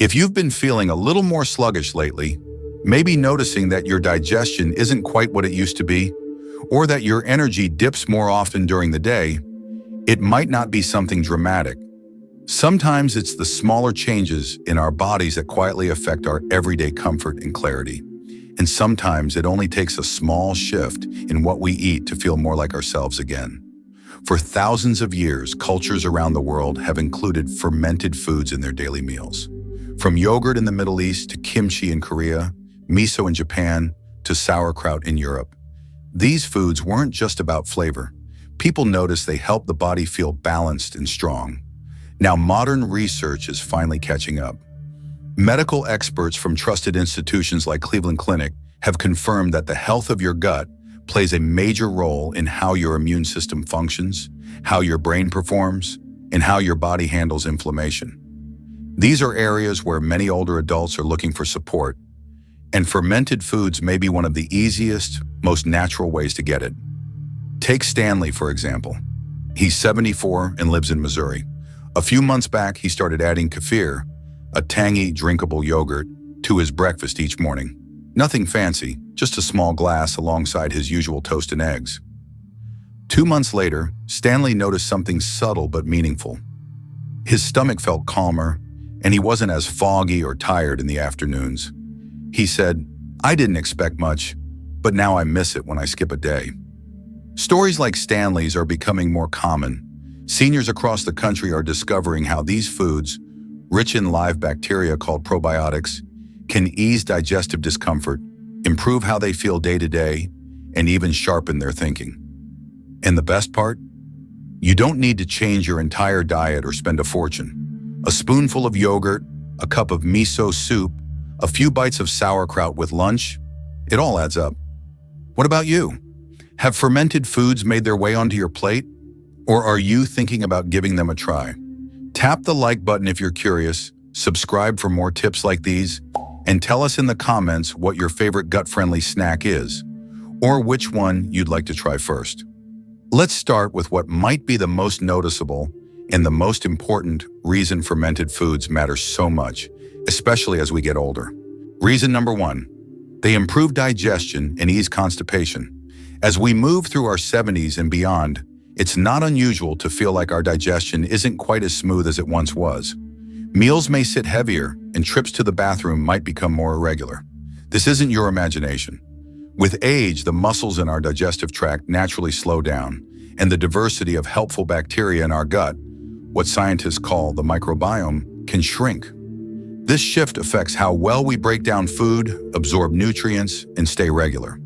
If you've been feeling a little more sluggish lately, maybe noticing that your digestion isn't quite what it used to be, or that your energy dips more often during the day, it might not be something dramatic. Sometimes it's the smaller changes in our bodies that quietly affect our everyday comfort and clarity. And sometimes it only takes a small shift in what we eat to feel more like ourselves again. For thousands of years, cultures around the world have included fermented foods in their daily meals. From yogurt in the Middle East to kimchi in Korea, miso in Japan to sauerkraut in Europe. These foods weren't just about flavor. People noticed they helped the body feel balanced and strong. Now modern research is finally catching up. Medical experts from trusted institutions like Cleveland Clinic have confirmed that the health of your gut plays a major role in how your immune system functions, how your brain performs, and how your body handles inflammation. These are areas where many older adults are looking for support, and fermented foods may be one of the easiest, most natural ways to get it. Take Stanley, for example. He's 74 and lives in Missouri. A few months back, he started adding kefir, a tangy, drinkable yogurt, to his breakfast each morning. Nothing fancy, just a small glass alongside his usual toast and eggs. 2 months later, Stanley noticed something subtle but meaningful. His stomach felt calmer, and he wasn't as foggy or tired in the afternoons. He said, "I didn't expect much, but now I miss it when I skip a day." Stories like Stanley's are becoming more common. Seniors across the country are discovering how these foods, rich in live bacteria called probiotics, can ease digestive discomfort, improve how they feel day to day, and even sharpen their thinking. And the best part? You don't need to change your entire diet or spend a fortune. A spoonful of yogurt, a cup of miso soup, a few bites of sauerkraut with lunch, it all adds up. What about you? Have fermented foods made their way onto your plate? Or are you thinking about giving them a try? Tap the like button if you're curious, subscribe for more tips like these, and tell us in the comments what your favorite gut-friendly snack is, or which one you'd like to try first. Let's start with what might be the most noticeable and the most important reason fermented foods matter so much, especially as we get older. Reason number 1, they improve digestion and ease constipation. As we move through our 70s and beyond, it's not unusual to feel like our digestion isn't quite as smooth as it once was. Meals may sit heavier, and trips to the bathroom might become more irregular. This isn't your imagination. With age, the muscles in our digestive tract naturally slow down, and the diversity of helpful bacteria in our gut, what scientists call the microbiome, can shrink. This shift affects how well we break down food, absorb nutrients, and stay regular.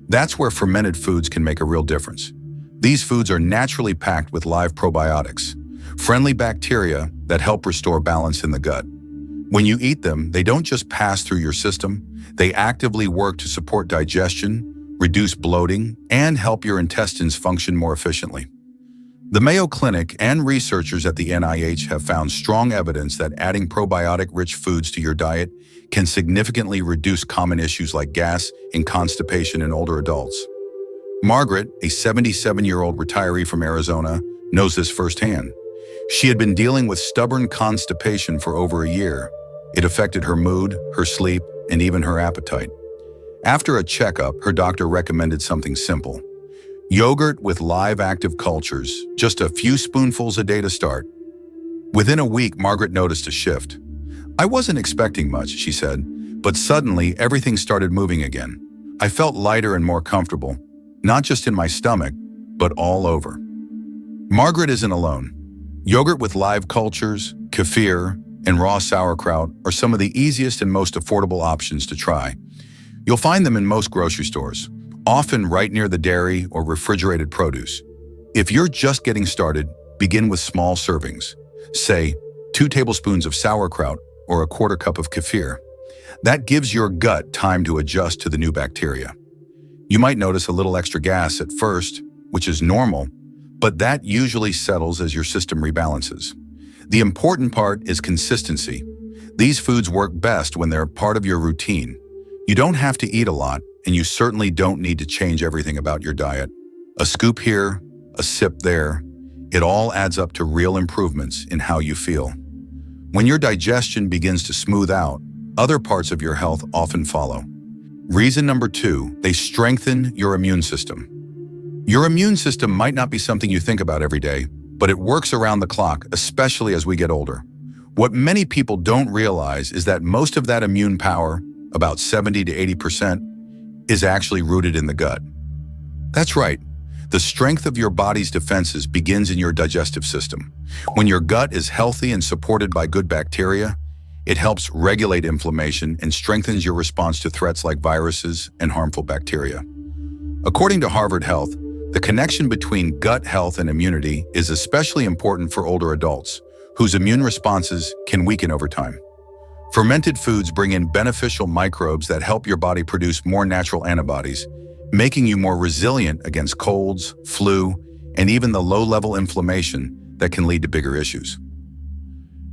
That's where fermented foods can make a real difference. These foods are naturally packed with live probiotics, friendly bacteria that help restore balance in the gut. When you eat them, they don't just pass through your system, they actively work to support digestion, reduce bloating, and help your intestines function more efficiently. The Mayo Clinic and researchers at the NIH have found strong evidence that adding probiotic-rich foods to your diet can significantly reduce common issues like gas and constipation in older adults. Margaret, a 77-year-old retiree from Arizona, knows this firsthand. She had been dealing with stubborn constipation for over a year. It affected her mood, her sleep, and even her appetite. After a checkup, her doctor recommended something simple. Yogurt with live active cultures, just a few spoonfuls a day to start. Within a week, Margaret noticed a shift. "I wasn't expecting much," she said, "but suddenly everything started moving again. I felt lighter and more comfortable, not just in my stomach, but all over." Margaret isn't alone. Yogurt with live cultures, kefir, and raw sauerkraut are some of the easiest and most affordable options to try. You'll find them in most grocery stores, often right near the dairy or refrigerated produce. If you're just getting started, begin with small servings. Say, 2 tablespoons of sauerkraut or a quarter cup of kefir. That gives your gut time to adjust to the new bacteria. You might notice a little extra gas at first, which is normal, but that usually settles as your system rebalances. The important part is consistency. These foods work best when they're part of your routine. You don't have to eat a lot, and you certainly don't need to change everything about your diet. A scoop here, a sip there, it all adds up to real improvements in how you feel. When your digestion begins to smooth out, other parts of your health often follow. Reason number 2, they strengthen your immune system. Your immune system might not be something you think about every day, but it works around the clock, especially as we get older. What many people don't realize is that most of that immune power, about 70 to 80%, is actually rooted in the gut. That's right. The strength of your body's defenses begins in your digestive system. When your gut is healthy and supported by good bacteria, it helps regulate inflammation and strengthens your response to threats like viruses and harmful bacteria. According to Harvard Health, the connection between gut health and immunity is especially important for older adults, whose immune responses can weaken over time. Fermented foods bring in beneficial microbes that help your body produce more natural antibodies, making you more resilient against colds, flu, and even the low-level inflammation that can lead to bigger issues.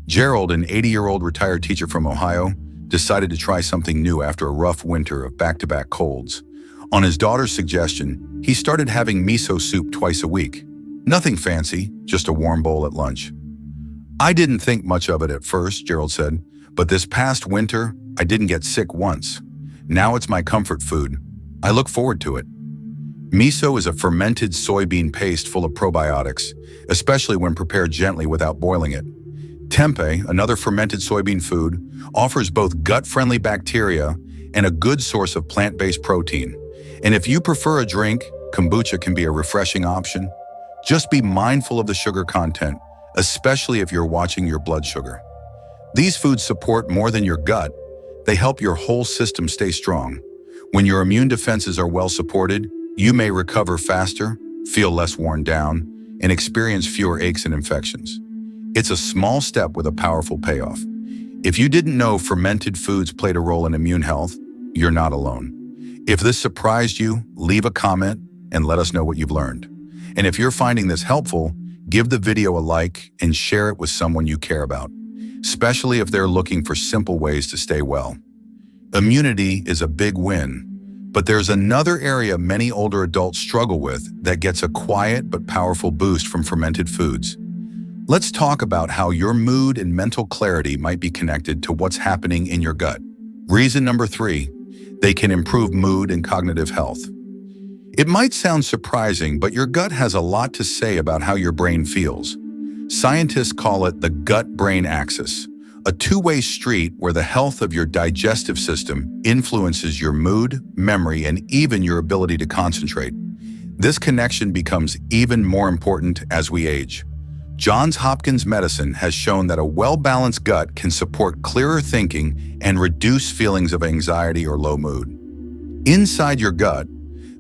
Gerald, an 80-year-old retired teacher from Ohio, decided to try something new after a rough winter of back-to-back colds. On his daughter's suggestion, he started having miso soup twice a week. Nothing fancy, just a warm bowl at lunch. "I didn't think much of it at first," Gerald said, "but this past winter, I didn't get sick once. Now it's my comfort food. I look forward to it." Miso is a fermented soybean paste full of probiotics, especially when prepared gently without boiling it. Tempeh, another fermented soybean food, offers both gut-friendly bacteria and a good source of plant-based protein. And if you prefer a drink, kombucha can be a refreshing option. Just be mindful of the sugar content, especially if you're watching your blood sugar. These foods support more than your gut. They help your whole system stay strong. When your immune defenses are well supported, you may recover faster, feel less worn down, and experience fewer aches and infections. It's a small step with a powerful payoff. If you didn't know fermented foods played a role in immune health, you're not alone. If this surprised you, leave a comment and let us know what you've learned. And if you're finding this helpful, give the video a like and share it with someone you care about, especially if they're looking for simple ways to stay well. Immunity is a big win, but there's another area many older adults struggle with that gets a quiet but powerful boost from fermented foods. Let's talk about how your mood and mental clarity might be connected to what's happening in your gut. Reason number 3, they can improve mood and cognitive health. It might sound surprising, but your gut has a lot to say about how your brain feels. Scientists call it the gut-brain axis, a two-way street where the health of your digestive system influences your mood, memory, and even your ability to concentrate. This connection becomes even more important as we age. Johns Hopkins medicine has shown that a well-balanced gut can support clearer thinking and reduce feelings of anxiety or low mood. Inside your gut,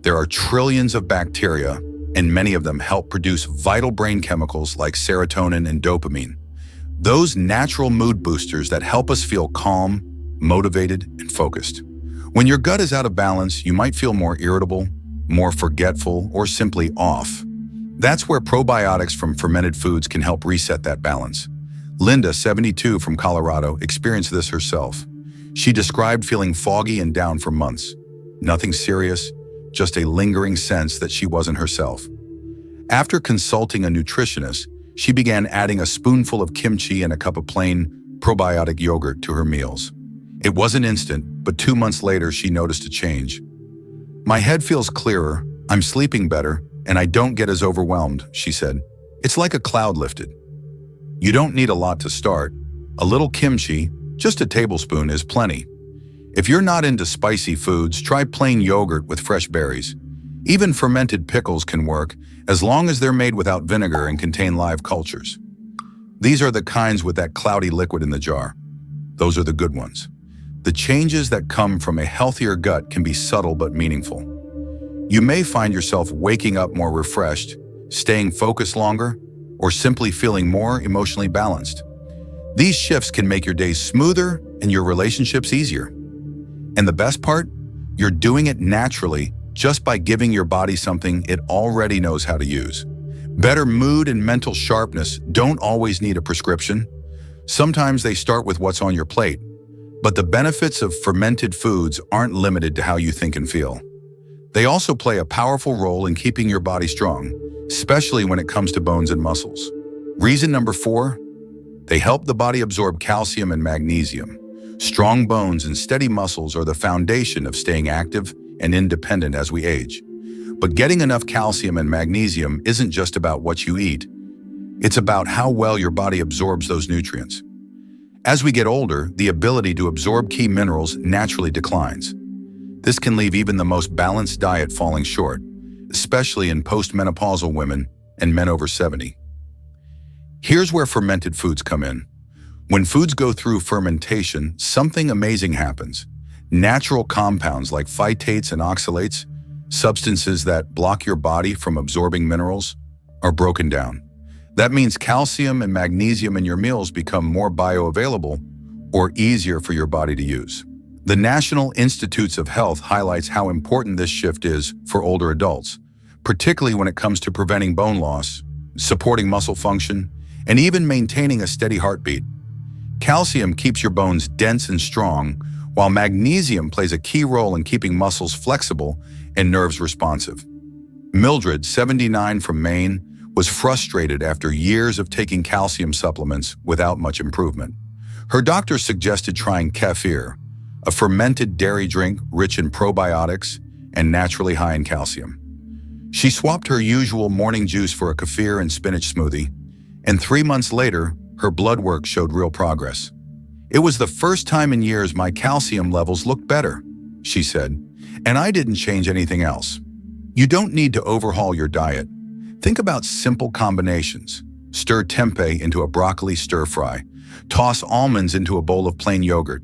there are trillions of bacteria, and many of them help produce vital brain chemicals like serotonin and dopamine. Those natural mood boosters that help us feel calm, motivated, and focused. When your gut is out of balance, you might feel more irritable, more forgetful, or simply off. That's where probiotics from fermented foods can help reset that balance. Linda, 72, from Colorado, experienced this herself. She described feeling foggy and down for months. Nothing serious, just a lingering sense that she wasn't herself. After consulting a nutritionist, she began adding a spoonful of kimchi and a cup of plain probiotic yogurt to her meals. It wasn't instant, but 2 months later she noticed a change. "My head feels clearer, I'm sleeping better, and I don't get as overwhelmed," she said. "It's like a cloud lifted." You don't need a lot to start. A little kimchi, just a tablespoon, is plenty. If you're not into spicy foods, try plain yogurt with fresh berries. Even fermented pickles can work, as long as they're made without vinegar and contain live cultures. These are the kinds with that cloudy liquid in the jar. Those are the good ones. The changes that come from a healthier gut can be subtle but meaningful. You may find yourself waking up more refreshed, staying focused longer, or simply feeling more emotionally balanced. These shifts can make your days smoother and your relationships easier. And the best part? You're doing it naturally, just by giving your body something it already knows how to use. Better mood and mental sharpness don't always need a prescription. Sometimes they start with what's on your plate. But the benefits of fermented foods aren't limited to how you think and feel. They also play a powerful role in keeping your body strong, especially when it comes to bones and muscles. Reason number 4, They help the body absorb calcium and magnesium. Strong bones and steady muscles are the foundation of staying active and independent as we age. But getting enough calcium and magnesium isn't just about what you eat. It's about how well your body absorbs those nutrients. As we get older, the ability to absorb key minerals naturally declines. This can leave even the most balanced diet falling short, especially in postmenopausal women and men over 70. Here's where fermented foods come in. When foods go through fermentation, something amazing happens. Natural compounds like phytates and oxalates, substances that block your body from absorbing minerals, are broken down. That means calcium and magnesium in your meals become more bioavailable or easier for your body to use. The National Institutes of Health highlights how important this shift is for older adults, particularly when it comes to preventing bone loss, supporting muscle function, and even maintaining a steady heartbeat. Calcium keeps your bones dense and strong, while magnesium plays a key role in keeping muscles flexible and nerves responsive. Mildred, 79 from Maine, was frustrated after years of taking calcium supplements without much improvement. Her doctor suggested trying kefir, a fermented dairy drink rich in probiotics and naturally high in calcium. She swapped her usual morning juice for a kefir and spinach smoothie, and 3 months later, her blood work showed real progress. "It was the first time in years my calcium levels looked better," she said, "and I didn't change anything else." You don't need to overhaul your diet. Think about simple combinations. Stir tempeh into a broccoli stir-fry. Toss almonds into a bowl of plain yogurt.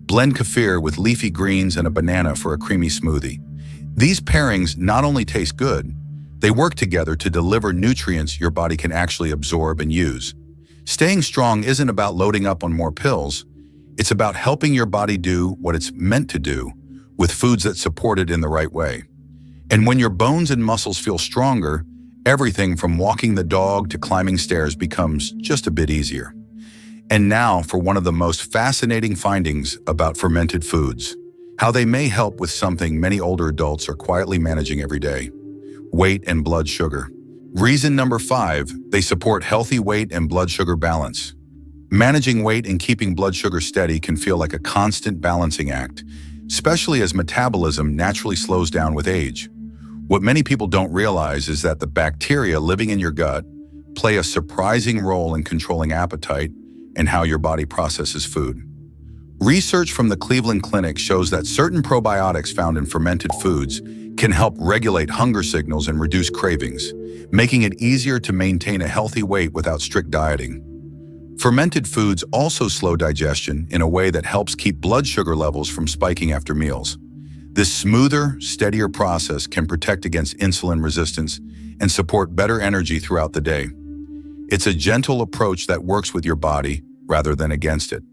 Blend kefir with leafy greens and a banana for a creamy smoothie. These pairings not only taste good, they work together to deliver nutrients your body can actually absorb and use. Staying strong isn't about loading up on more pills. It's about helping your body do what it's meant to do with foods that support it in the right way. And when your bones and muscles feel stronger, everything from walking the dog to climbing stairs becomes just a bit easier. And now for one of the most fascinating findings about fermented foods, how they may help with something many older adults are quietly managing every day: weight and blood sugar. Reason number 5, they support healthy weight and blood sugar balance. Managing weight and keeping blood sugar steady can feel like a constant balancing act, especially as metabolism naturally slows down with age. What many people don't realize is that the bacteria living in your gut play a surprising role in controlling appetite and how your body processes food. Research from the Cleveland Clinic shows that certain probiotics found in fermented foods can help regulate hunger signals and reduce cravings, making it easier to maintain a healthy weight without strict dieting. Fermented foods also slow digestion in a way that helps keep blood sugar levels from spiking after meals. This smoother, steadier process can protect against insulin resistance and support better energy throughout the day. It's a gentle approach that works with your body rather than against it.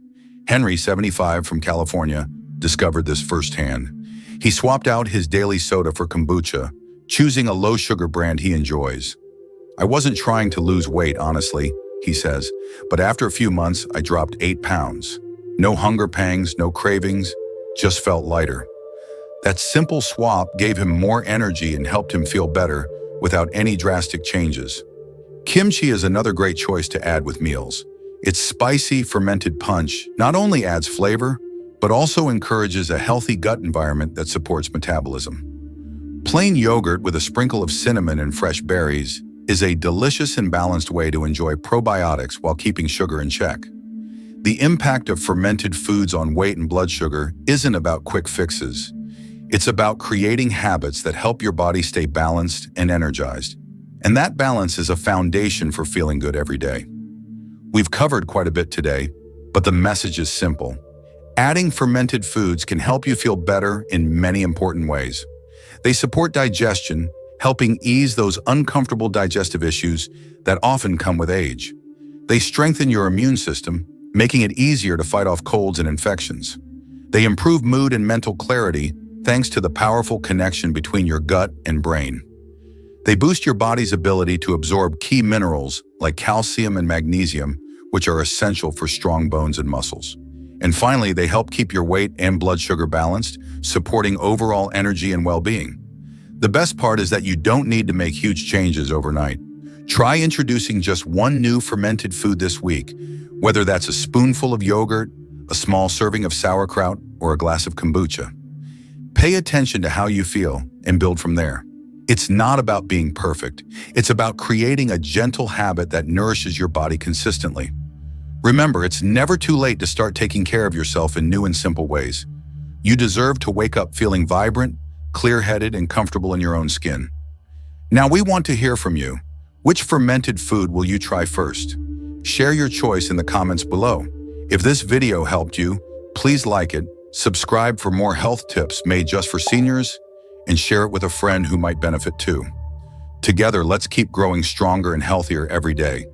Henry, 75 from California, discovered this firsthand. He swapped out his daily soda for kombucha, choosing a low-sugar brand he enjoys. "I wasn't trying to lose weight, honestly," he says, "but after a few months, I dropped 8 pounds. No hunger pangs, no cravings, just felt lighter." That simple swap gave him more energy and helped him feel better without any drastic changes. Kimchi is another great choice to add with meals. Its spicy, fermented punch not only adds flavor, but also encourages a healthy gut environment that supports metabolism. Plain yogurt with a sprinkle of cinnamon and fresh berries is a delicious and balanced way to enjoy probiotics while keeping sugar in check. The impact of fermented foods on weight and blood sugar isn't about quick fixes. It's about creating habits that help your body stay balanced and energized. And that balance is a foundation for feeling good every day. We've covered quite a bit today, but the message is simple. Adding fermented foods can help you feel better in many important ways. They support digestion, helping ease those uncomfortable digestive issues that often come with age. They strengthen your immune system, making it easier to fight off colds and infections. They improve mood and mental clarity thanks to the powerful connection between your gut and brain. They boost your body's ability to absorb key minerals like calcium and magnesium, which are essential for strong bones and muscles. And finally, they help keep your weight and blood sugar balanced, supporting overall energy and well-being. The best part is that you don't need to make huge changes overnight. Try introducing just one new fermented food this week, whether that's a spoonful of yogurt, a small serving of sauerkraut, or a glass of kombucha. Pay attention to how you feel and build from there. It's not about being perfect. It's about creating a gentle habit that nourishes your body consistently. Remember, it's never too late to start taking care of yourself in new and simple ways. You deserve to wake up feeling vibrant, clear-headed, and comfortable in your own skin. Now we want to hear from you. Which fermented food will you try first? Share your choice in the comments below. If this video helped you, please like it, subscribe for more health tips made just for seniors, and share it with a friend who might benefit too. Together, let's keep growing stronger and healthier every day.